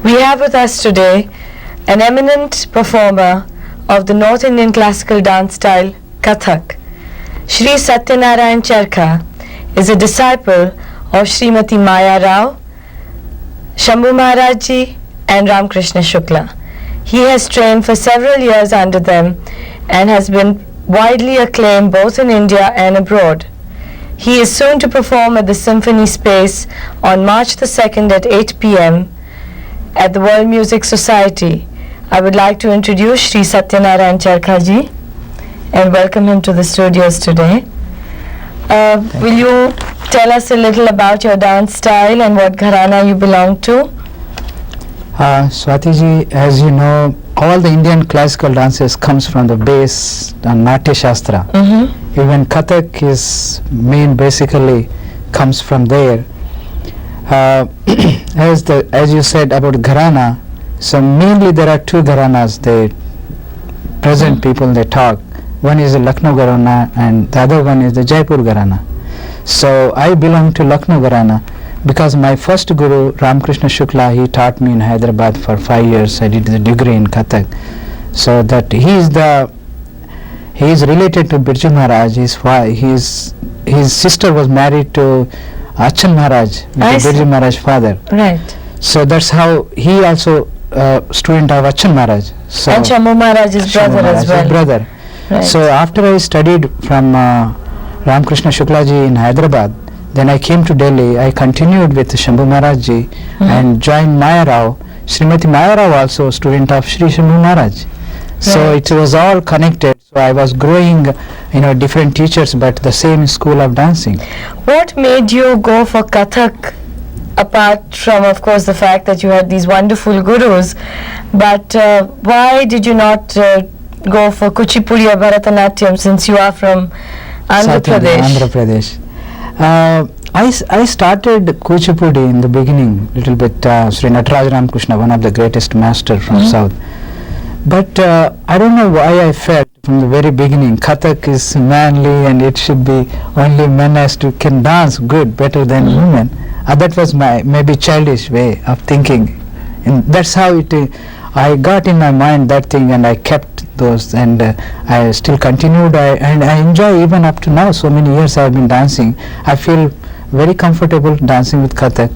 We have with us today an eminent performer of the North Indian classical dance style, Kathak. Shri Satya Narayan Charka is a disciple of Srimati Maya Rao, Shambhu Maharaj Ji and Ramkrishna Shukla. He has trained for several years under them and has been widely acclaimed both in India and abroad. He is soon to perform at the Symphony Space on March the 2nd at 8 p.m. at the World Music Society. I would like to introduce Shri Satya Narayan Charka Ji and welcome him to the studios today. Will you tell us a little about your dance style and what gharana you belong to? Swati ji, as you know, all the Indian classical dances comes from the base on Natya Shastra. Even Kathak is basically comes from there. As you said about gharana, so mainly there are two gharanas. They present people they talk. One is the Lucknow gharana and the other one is the Jaipur gharana. So I belong to Lucknow gharana because my first guru Ramkrishna Shukla, he taught me in Hyderabad for 5 years. I did the degree in Kathak. So that he is related to Birju Maharaj. His sister was married to Achan Maharaj, Birju Maharaj's father. Right. So that's how he also student of Achan Maharaj. So and Shambhu Maharaj's brother as well. His brother. Right. So after I studied from Ramkrishna Shukla ji in Hyderabad, then I came to Delhi. I continued with Shambhu Maharaj ji and joined Maya Rao. Srimati Maya Rao also student of Shri Shambhu Maharaj. So it was all connected. So I was growing, different teachers, but the same school of dancing. What made you go for Kathak, apart from, of course, the fact that you had these wonderful gurus? But why did you not go for Kuchipudi or Bharatanatyam, since you are from Andhra Pradesh? Andhra Pradesh. I started Kuchipudi in the beginning, little bit. Sri Nataraj Ramakrishna, one of the greatest master from South. But I don't know why I felt from the very beginning Kathak is manly and it should be only men can dance good, better than women. That was my maybe childish way of thinking, and that's how I got in my mind that thing, and I kept those, and I still continued. And I enjoy even up to now. So many years I have been dancing. I feel very comfortable dancing with Kathak.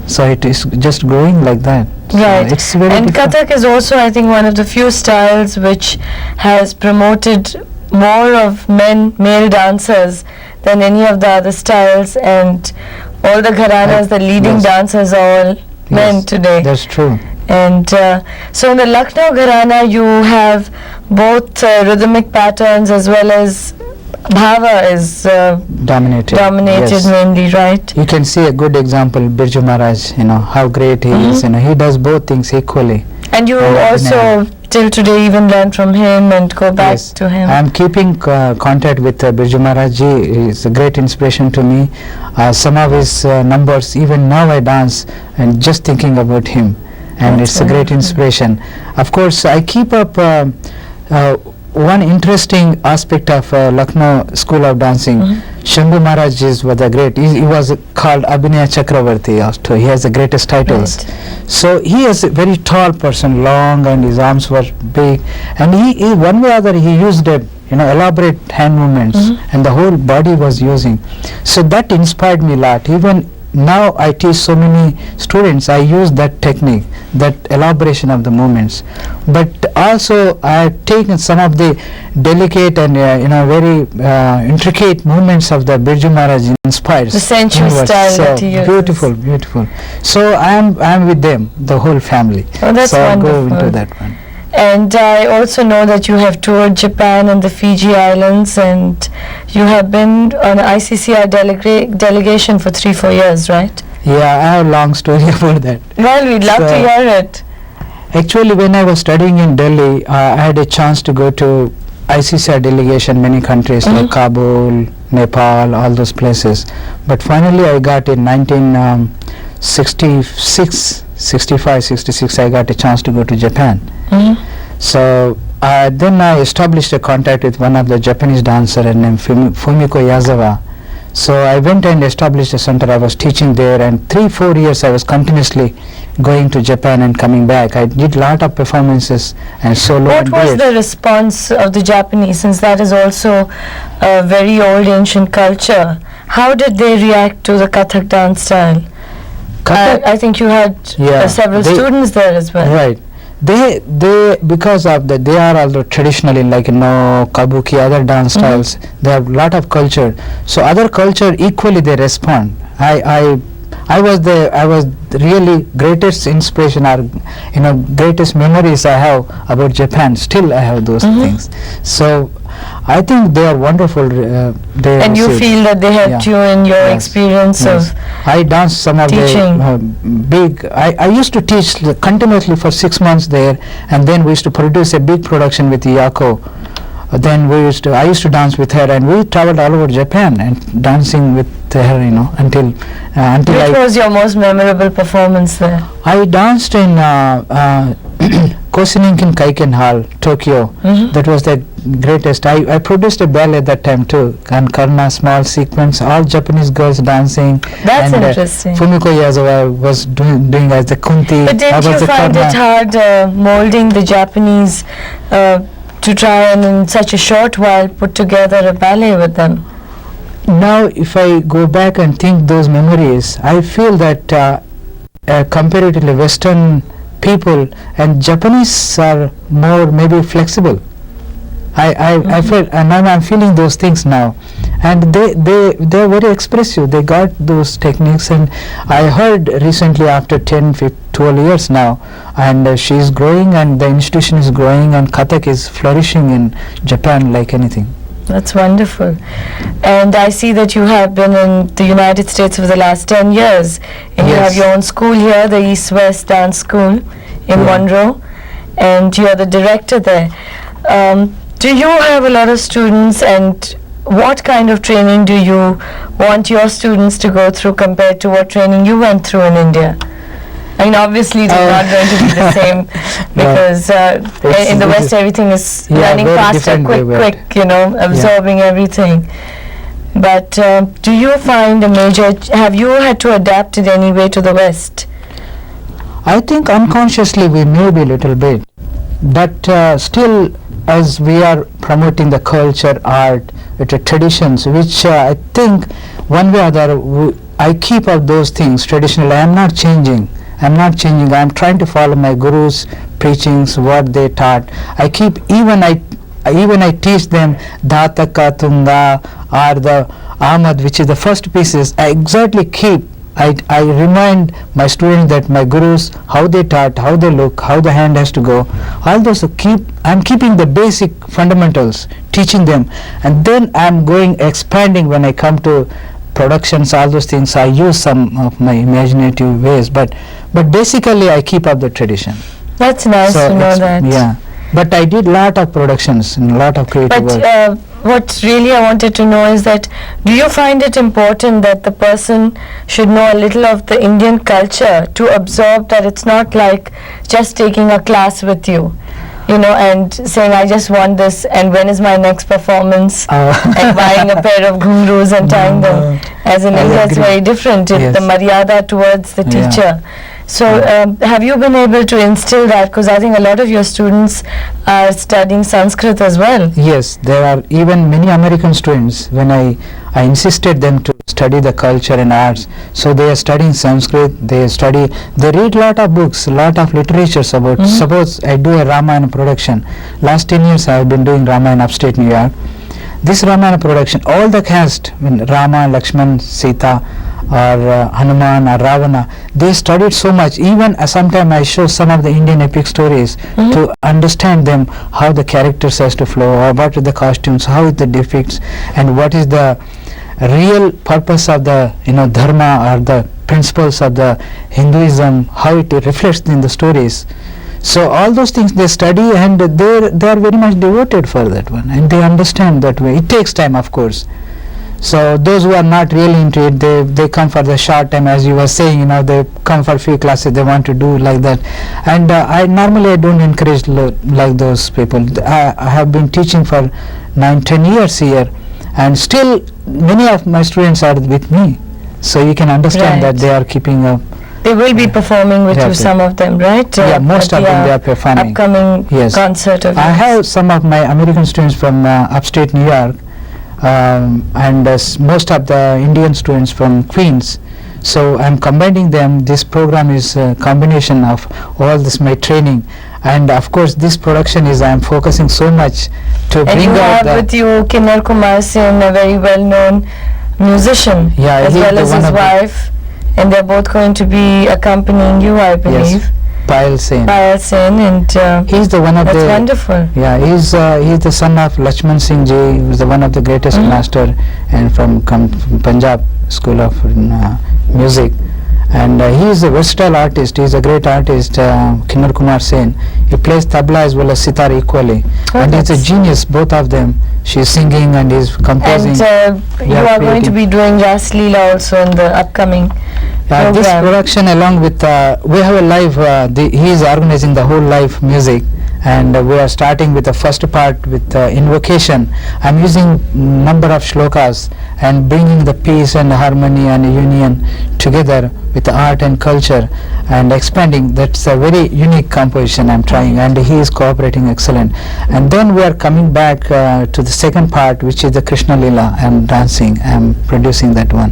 So it is just growing like that. Right. So it's very and Kathak is also, I think, one of the few styles which has promoted more of male dancers than any of the other styles, and all the gharanas, the leading dancers are all men today. That's true. And so in the Lucknow gharana you have both rhythmic patterns as well as bhava is dominated yes. mainly, right? You can see a good example, Birju Maharaj, how great he is. He does both things equally. And you also till today even learn from him and go back to him. I am keeping contact with Birju Maharaj ji. He is a great inspiration to me. Some of his numbers, even now I dance and just thinking about him, and it's a great inspiration. Of course, I keep up one interesting aspect of Lucknow School of Dancing. Shambhu Maharaj was the great. He was called Abhinaya Chakravarti. Also. He has the greatest titles. Right. So he is a very tall person, long, and his arms were big. And he one way or other, he used elaborate hand movements, and the whole body was using. So that inspired me a lot. Even now I teach so many students, I use that technique, that elaboration of the movements. But also I have taken some of the delicate and very intricate movements of the Birju Maharaj inspired. The sensual style so that he uses. Beautiful. So I am with them, the whole family. Oh, that's so wonderful. I'll go into that one. And I also know that you have toured Japan and the Fiji Islands, and you have been on ICCR delegation for 3-4 years, right? Yeah, I have a long story about that. Well, we'd love to hear it. Actually, when I was studying in Delhi, I had a chance to go to ICCR delegation, many countries like Kabul, Nepal, all those places. But finally, I got in 65, 66, I got a chance to go to Japan. So then I established a contact with one of the Japanese dancer named Fumiko Yazawa. So I went and established a center. I was teaching there, and 3-4 years I was continuously going to Japan and coming back. I did lot of performances and solo. What was the response of the Japanese, since that is also a very old ancient culture? How did they react to the Kathak dance style? I think you had several students there as well. Right. They because of that, they are also traditionally, like, kabuki, other dance styles. They have lot of culture. So other culture equally they respond. I was really greatest inspiration, or greatest memories I have about Japan. Still I have those things. So I think they are wonderful. And you feel that they helped you in your experience of I danced some of teaching. the big. I used to teach continuously for 6 months there, and then we used to produce a big production with Yako. Then I used to dance with her, and we traveled all over Japan and dancing with her, until Which was your most memorable performance there? I danced in Kosuninkin Kaiken Hall, Tokyo. That was the greatest. I produced a ballet that time too, and Karna, small sequence, all Japanese girls dancing. That's and, interesting. Fumiko Yazawa was doing as the Kunti. But didn't you find it hard molding the Japanese to try and in such a short while put together a ballet with them? Now if I go back and think those memories, I feel that comparatively Western people and Japanese are more maybe flexible. I felt, and now I'm feeling those things now, and they're very expressive. They got those techniques, and I heard recently after 10-12 years now, and she's growing, and the institution is growing, and Kathak is flourishing in Japan like anything. That's wonderful. And I see that you have been in the United States for the last 10 years, and you have your own school here, the East-West Dance School in Monroe, and you're the director there. Do you have a lot of students, and what kind of training do you want your students to go through compared to what training you went through in India? I mean, obviously it's not going to be the same, because in the West everything is running faster, quick, absorbing everything. But do you find have you had to adapt in any way to the West? I think unconsciously we may be a little bit, but still, as we are promoting the culture, art, the traditions, which I think one way or the other I keep up those things traditionally. I am not changing. I am trying to follow my guru's preachings, what they taught. Even I teach them Dhataka, Tunga, or the Ahmad, which is the first pieces. I exactly keep. I remind my students that my gurus, how they taught, how they look, how the hand has to go, all those I'm keeping the basic fundamentals, teaching them, and then I'm expanding when I come to productions, all those things. I use some of my imaginative ways, but basically I keep up the tradition. That's nice to know that. Yeah, but I did lot of productions and lot of creative work. What really I wanted to know is that, do you find it important that the person should know a little of the Indian culture to absorb that it's not like just taking a class with you, and saying, I just want this, and when is my next performance, and buying a pair of ghungroos and tying them. As in India, it's very different, the maryada towards the teacher. So have you been able to instill that? Because I think a lot of your students are studying Sanskrit as well. Yes, there are even many American students. When I insisted them to study the culture and arts, so they are studying Sanskrit, they read lot of books, lot of literatures about, suppose I do a Ramayana production. Last 10 years I have been doing Ramayana upstate New York. This Ramayana production, all the cast, Rama, Lakshman, Sita, or Hanuman or Ravana, they studied so much. Even sometimes I show some of the Indian epic stories to understand them, how the characters has to flow, or what are the costumes, how it depicts, and what is the real purpose of the dharma or the principles of the Hinduism, how it reflects in the stories. So all those things they study, and they are very much devoted for that one, and they understand that way. It takes time, of course. So those who are not really into it, they come for the short time, as you were saying, they come for few classes, they want to do like that. And I normally don't encourage like those people. I have been teaching for 9-10 years here, and still many of my students are with me, so you can understand that Right. they are keeping up. They will be performing with you, Exactly. some of them, right? Yeah, most at of the, them they are performing. upcoming Yes. concert of I yours. have some of my American students from upstate New York, and most of the Indian students from Queens. So I'm combining them. This program is a combination of all this my training, and of course this production is I'm focusing so much to And bring you out have the with you Kinnar Kumar Sen, a very well-known musician, Yeah, as he's well the as one his of the- wife, and they're both going to be accompanying you, I believe. Payal Sen. Payal Sen, and He's the one of that's the wonderful. Yeah, he's the son of Lakshman Singh Ji. He was the one of the greatest Mhm. master, and from Punjab School of Music. And he is a versatile artist. He is a great artist, Kinnar Kumar Sen. He plays tabla as well as sitar equally, Oh, and he's a that's- genius. Both of them. She's singing and he's composing. And you are are going to creating. be doing Ras Leela also in the upcoming This program. production, along with we have a live. He is organizing the whole live music, and we are starting with the first part with invocation. I'm using number of shlokas and bringing the peace and harmony and union together with the art and culture and expanding. That's a very unique composition I'm trying, and he is cooperating excellent. And then we are coming back to the second part, which is the Krishna Lila. I'm dancing. I'm producing that one.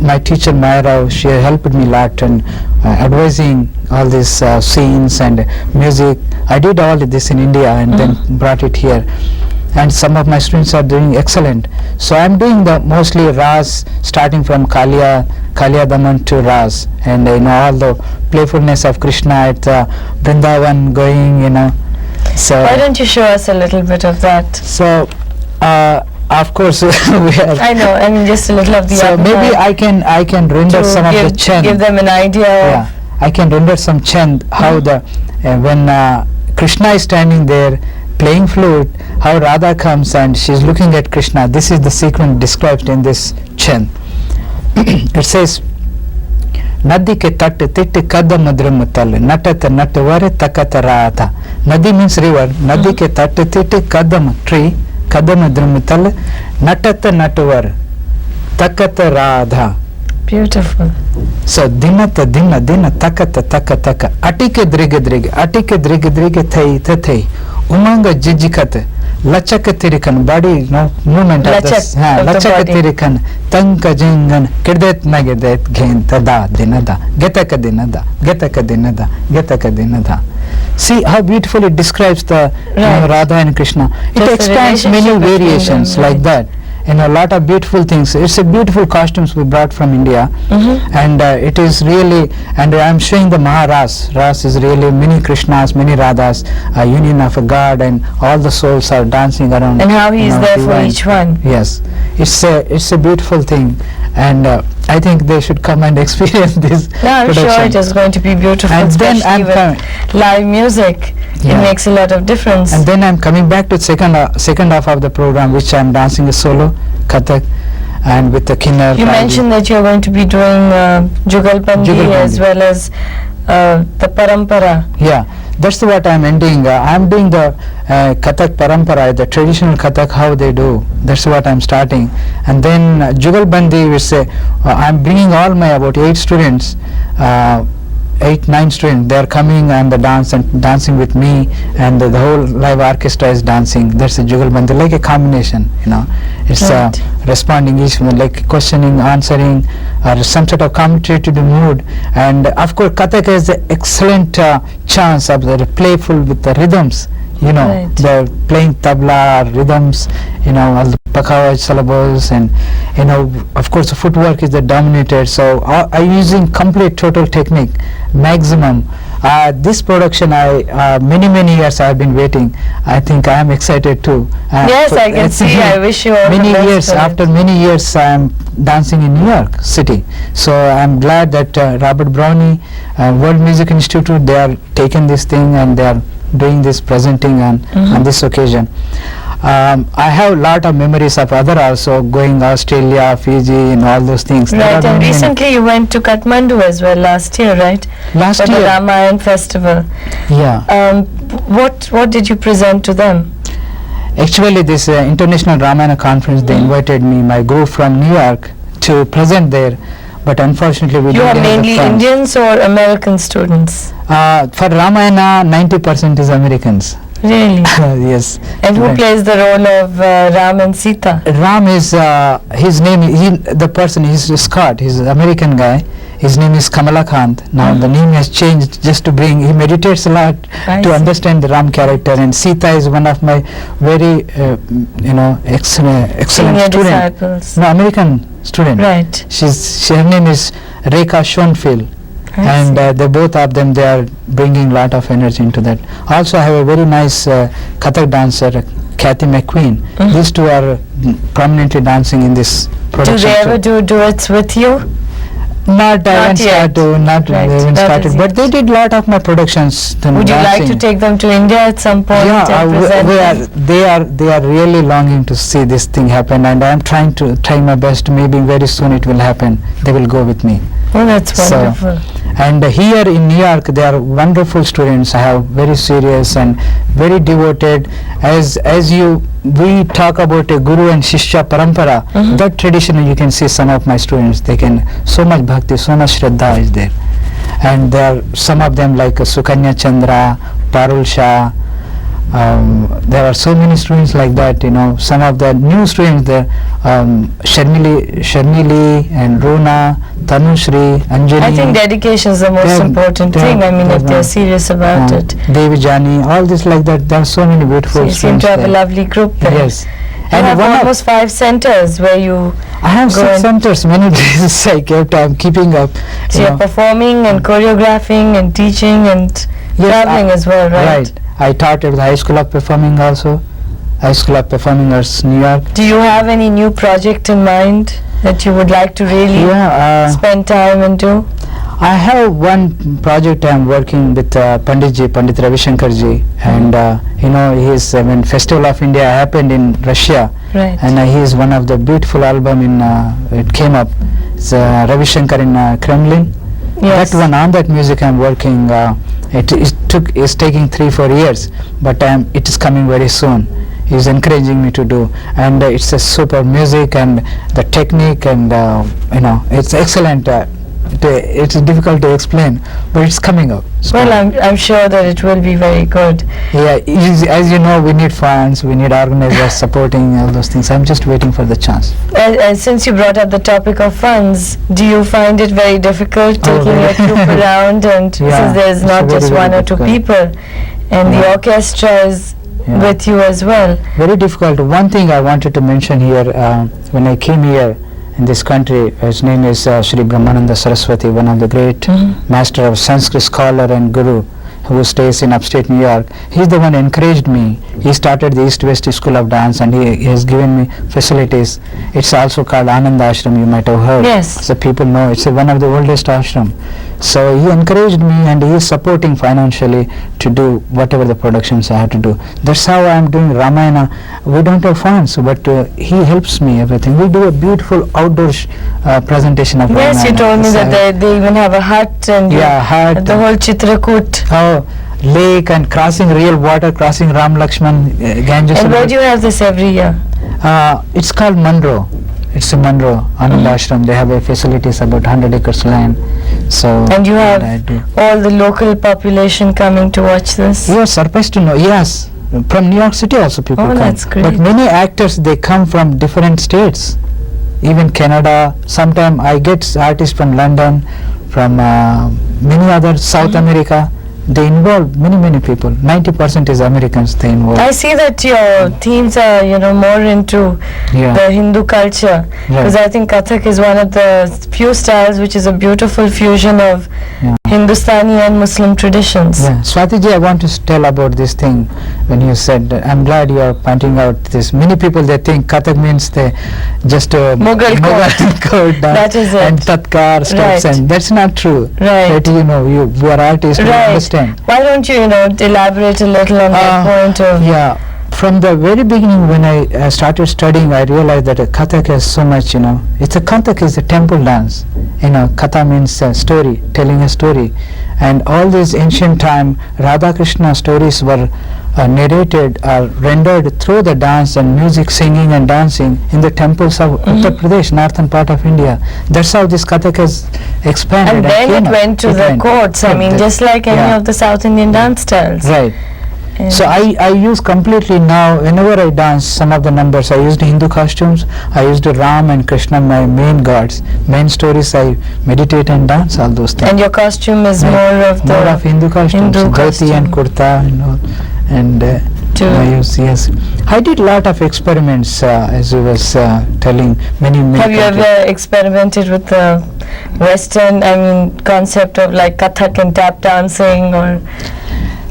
My teacher Mayra, she helped me a lot and advising all these scenes and music. I did all of this in India and then brought it here, and some of my students are doing excellent. So I'm doing the mostly Ras, starting from Kaliya Daman to Ras, and all the playfulness of Krishna at Vrindavan going, So Why don't you show us a little bit of that? So of course we are. I know, I mean just a little of the So other maybe part I can render to some of the chant. give them an idea Yeah, I can render some chant how the when Krishna is standing there playing flute, how Radha comes and she's looking at Krishna. This is the sequence described in this chant. It says, Nadi ke tat tit kadam madram tal natat natwar takat radha. Nadi means river. Nadi ke tat tit kadam tree kadam madram tal natat natwar takat radha. Beautiful. So dina takata atike drige thai umanga jijikat lachak tirikan body movement of the lachak tirikan tanka jingan kirdet nagedet gen tada dinada getaka dinada. See how beautiful it describes the Radha and Krishna. It Just the expands many relationship between variations them, like right. that. A lot of beautiful things. It's a beautiful costumes we brought from India, and it is really. And I'm showing the Maharas. Ras is really many Krishnas, many Radhas, a union of a God, and all the souls are dancing around. And how he is there for divine. each one. Yes, it's a beautiful thing, and I think they should come and experience this. No, I'm sure production. it is going to be beautiful, And then especially I'm with live music. Yeah. It makes a lot of difference. And then I'm coming back to second half of the program, which I'm dancing a solo Kathak, and with the Kinnar. You mentioned that you're going to be doing Jugalbandi as Jugalbandi. well as the Parampara. Yeah, that's what I'm ending. I'm doing the Kathak Parampara, the traditional Kathak, how they do. That's what I'm starting. And then Jugalbandi, we say, I'm bringing all my about 8 students. 8-9 students, they are coming and the dance and dancing with me, and the whole live orchestra is dancing. That's a Jugalbandi, like a combination, It's Right. responding each one, like questioning, answering, or some sort of commentary to the mood. And of course Kathak has the excellent chance of the playful with the rhythms. Right. They're playing tabla rhythms, all the pakawaj syllables, and of course the footwork is the dominated. So I'm using complete total technique, maximum. This production, many years I've been waiting. I think I am excited too. Yes, I can see. I wish you all the many best years for it. after many years I'm dancing in New York City. So I'm glad that Robert Brownie, World Music Institute, they are taking this thing and they are doing this presenting on this occasion. I have a lot of memories of other also, going Australia, Fiji, and all those things. There Right, are and many- recently you went to Kathmandu as well last year, right? Last For the year, Ramayan festival. yeah. What did you present to them? Actually, this International Ramayana Conference, they invited me, my group from New York, to present there. But unfortunately, we You didn't are get the mainly funds. Indians or American students? For Ramayana, 90% is Americans. Really? Yes. And who Right. plays the role of Ram and Sita? Ram is his name. The person is Scott. He's an American guy. His name is Kamalakant. Now the name has changed just to bring. He meditates a lot I to see. understand the Ram character. And Sita is one of my very excellent Senior student. disciples. No, American student. Right. Her name is Rekha Schoenfeld. I And see. the both of them, they are bringing lot of energy into that. Also, I have a very nice Kathak dancer, Kathy McQueen. Mhm. These two are prominently dancing in this Do production. they ever too. do duets with you? Not, I haven't yet. started, not Right, they haven't that started, is but it. they did lot of my productions. them Would you like to dancing. take them to India at some point Yeah, and present them? they are really longing to see this thing happen, and I am trying my best. Maybe very soon it will happen. They will go with me. Oh, that's So, wonderful. And here in New York, they are wonderful students. I have very serious and very devoted. We talk about a guru and shishya parampara. Mhm. That tradition, you can see some of my students. They can so much bhakti, so much shraddha is there, and there are some of them like Sukanya Chandra, Parul Shah. There are so many students like that. Some of the new students there, Sharmili and Runa, Tanushri, Anjali. I think dedication is the most They're- important they're- thing. I mean, if they're they're not- serious about it. Devi Jani, all this like that. There are so many So beautiful you seem students to have a there. lovely group there. Yes. You have one of- almost 5 centers where you I have go 6 and- centers, many days I'm keeping up. so you you're know. performing and choreographing and teaching and Yes, traveling as well, right? Right. I taught at the High School of Performing also. High School of Performing Arts, New York. Do you have any new project in mind that you would like to really Yeah, spend time and do? I have one project I'm working with Pandit Ravi Shankarji, and when Festival of India happened in Russia, Right. and he is one of the beautiful album it came up. It's Ravi Shankar in Kremlin. Yes. That one, on that music I'm working. It's taking 3-4 years, but it is coming very soon. He's encouraging me to do, and it's a super music and the technique, and it's excellent. It's difficult to explain, but it's coming up. Well, I'm sure that it will be very good. Yeah, as you know, we need funds, we need organizers supporting all those things. I'm just waiting for the chance. Since you brought up the topic of funds, do you find it very difficult taking very- your troupe around, and Yeah, since there's it's not very, just very one or two difficult. people, and the Yeah. orchestra is Yeah. with you as well? Very difficult. One thing I wanted to mention here, when I came here in this country, his name is Shri Brahmananda Saraswati, one of the great master of Sanskrit scholar and guru who stays in upstate New York. He's the one who encouraged me. He started the East-West School of Dance, and he has given me facilities. It's also called Anand Ashram, you might have heard. Yes. So people know it's one of the oldest ashram. So he encouraged me, and he is supporting financially to do whatever the productions I have to do. That's how I am doing Ramayana. We don't have funds, but he helps me everything. We do a beautiful outdoor presentation of Ramayana. Yes, you told me that they even have a hut and Yeah, hut. the whole Chitrakut. Oh, lake and crossing real water, crossing Ram Lakshman, Ganges. And where do you have this every year? It's called Monroe. It's a Monroe Anand Ashram. They have a facilities about 100 acres land. So And you have I do. all the local population coming to watch this? You are surprised to know. Yes, from New York City also people Oh, come. that's great. But many actors, they come from different states, even Canada. Sometimes I get artists from London, from many other South America. They involve many people. 90% is Americans they involve. I see that your themes are, more into Yeah. the Hindu culture, because I think Kathak is one of the few styles which is a beautiful fusion of Yeah. Hindustani and Muslim traditions. Yeah, Swati ji, I want to tell about this thing. When you said, I'm glad you are pointing out this. Many people, they think Kathak means just a Mughal code That is it. and tatkar steps, Right. and that's not true. Right. That you are artist, you Right. understand. Why don't you, elaborate a little on that point of... Yeah, from the very beginning when I started studying, I realized that Kathak has so much, Kathak is a temple dance. Katha means a story, telling a story. And all this ancient time, Radha Krishna stories were narrated or rendered through the dance and music, singing and dancing in the temples of Uttar Pradesh, northern part of India. That's how this Kathak has expanded. And then came it up. went to the courts, I mean, just like any of the South Indian dance styles. Right. And So I use completely now, whenever I dance some of the numbers, I used Hindu costumes, I used Ram and Krishna, my main gods, main stories, I meditate and dance all those things. And your costume is more of the More of Hindu costumes, Hindu dhoti and costume. kurta and all. And I use, yes. I did lot of experiments, as you was telling, many Have you countries. ever experimented with the Western, I mean, concept of like Kathak and tap dancing or?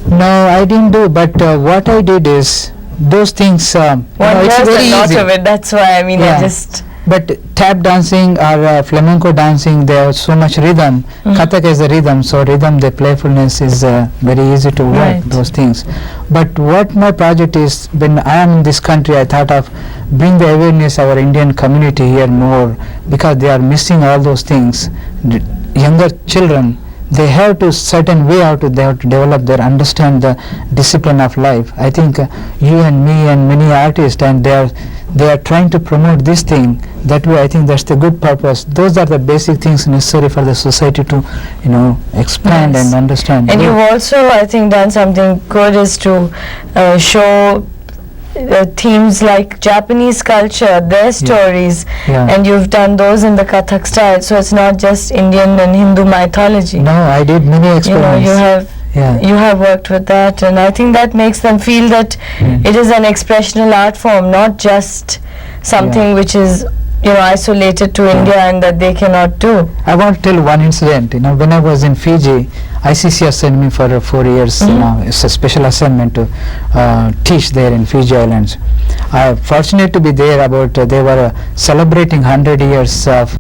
No, I didn't do, but what I did is, those things, One it's knows very a lot easy. of it, that's why, I mean, I Yeah. just. But tap dancing or flamenco dancing, they have so much rhythm. Kathak is a rhythm, so rhythm, the playfulness is very easy to work, Right. those things. But what my project is, when I am in this country, I thought of bring the awareness our Indian community here more, because they are missing all those things. The younger children, they have to certain way how to they have to develop their understand the discipline of life. I think you and me and many artists, and they are trying to promote this thing. That way, I think that's the good purpose. Those are the basic things necessary for the society to, expand Yes. and understand. And you've also, I think, done something good is to show themes like Japanese culture, their stories, Yeah. and you've done those in the Kathak style. So it's not just Indian and Hindu mythology. No, I did many You know, experiments. Yeah. you have worked with that, and I think that makes them feel that it is an expressional art form, not just something which is isolated to India and that they cannot do. I want to tell one incident. When I was in Fiji, ICC assigned me for 4 years. It's a special assignment to teach there in Fiji Islands. I am fortunate to be there. They were celebrating 100 years of